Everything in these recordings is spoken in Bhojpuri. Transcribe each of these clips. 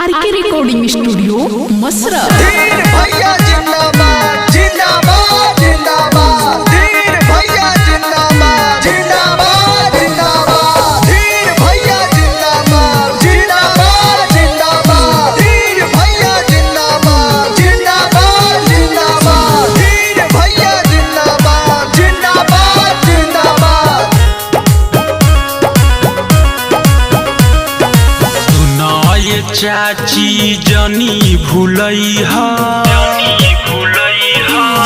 RK recording studio मसरा। धीर भैया जिंदाबाद जिंदाबाद जिंदाबाद। धीर भैया जिंदाबाद जिंदाबाद जिंदाबाद। धीर भैया जिंदाबाद जिंदाबाद जिंदाबाद। धीर भैया जिंदाबाद जिंदाबाद जिंदाबाद। धीर भैया जिंदाबाद जिंदाबाद जिंदाबाद। सुनाए चाची जनी भूलैहा,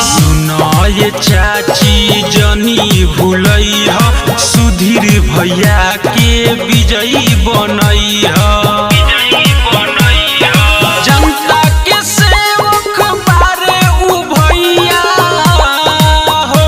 सुनाए चाची जनी भूलैहा, सुधीर भैया के विजयी बनैहा। जनता के सेवक बारे उ भैया हो,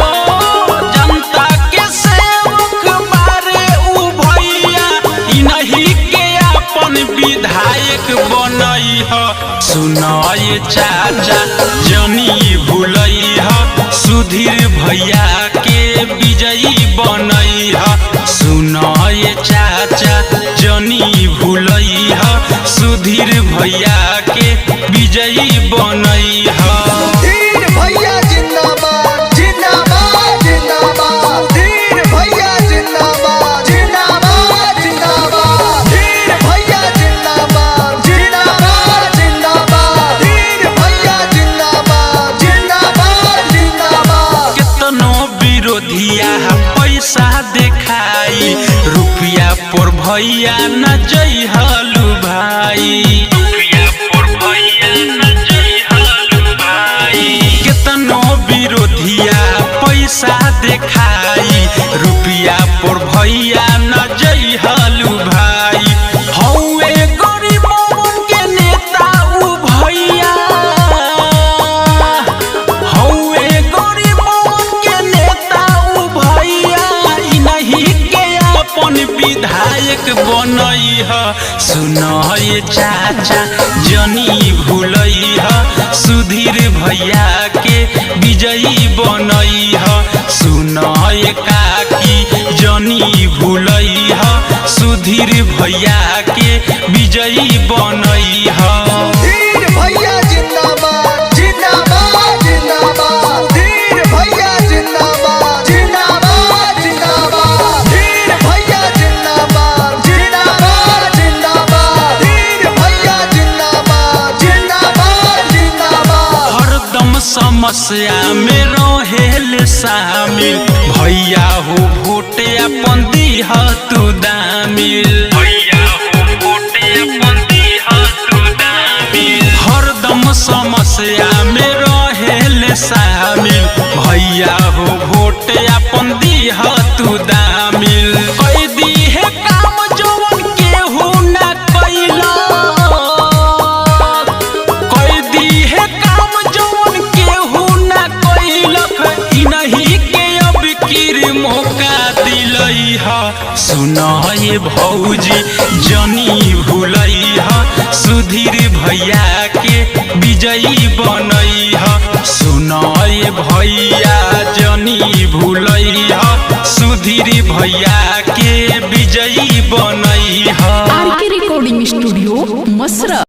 जनता के सेवक बारे उ भैया, इन्हीं के अपन विधायक बनैहा। सुनाए चाचा जनी भूलैहा, सुधीर भैया के विजयी बनैहा। सुनाए चाचा जनी भूलैहा, सुधीर भैया के विजयी बनैहा। धीर भैया जिंदाबाद जिंदाबाद जिंदाबाद। धीर भैया जिंदाबाद जिंदाबाद जिंदाबाद। धीर भैया जिंदाबाद जिंदाबाद जिंदाबाद। धीर भैया जिंदाबाद जिंदाबाद जिंदाबाद। केतनो विरोधिया पैसा देखाई, रुपया पर भैया न जइहलु भाई। केतनो विरोधिया पैसा देखाई, रुपया पर भैया न जइहलु भाई। हौवे गरीबन के नेता उ भैया, हौवे गरीबन के नेता उ भैया, इन्हीं के अपन विधायक बनैहा। सुनाए चाचा जनी भूलैहा, सुधीर भैया के विजयी बनैहा। सुनाए काकी जनी भूलैहा, सुधीर भैया के विजयी बनैहा। धीर भैया जिंदाबाद जिंदाबाद जिंदाबाद। धीर भैया जिंदाबाद जिंदाबाद जिंदाबाद। धीर भैया जिंदाबाद जिंदाबाद जिंदाबाद। धीर भैया जिंदाबाद जिंदाबाद जिंदाबाद। हरदम समस्या में रहेल शामिल, भैया हो वोट अपन दीह तू दामिल। हरदम समस्या में रहेल शामिल, भैया हो वोट अपन दीह तू दामिल। कई दीहे काम जवन केहू ना कैला, कई दीहे काम जवन केहू ना कैलक, इन्हीं के अब किर मौका दिलैहा। सुनाए भौजी जनी भूलैहा, सुधीर भैया के विजयी बनैहा। सुनाए भैया जनी भूलैहा, सुधीर भैया के विजयी बनैहा। RK recording studio मसरा।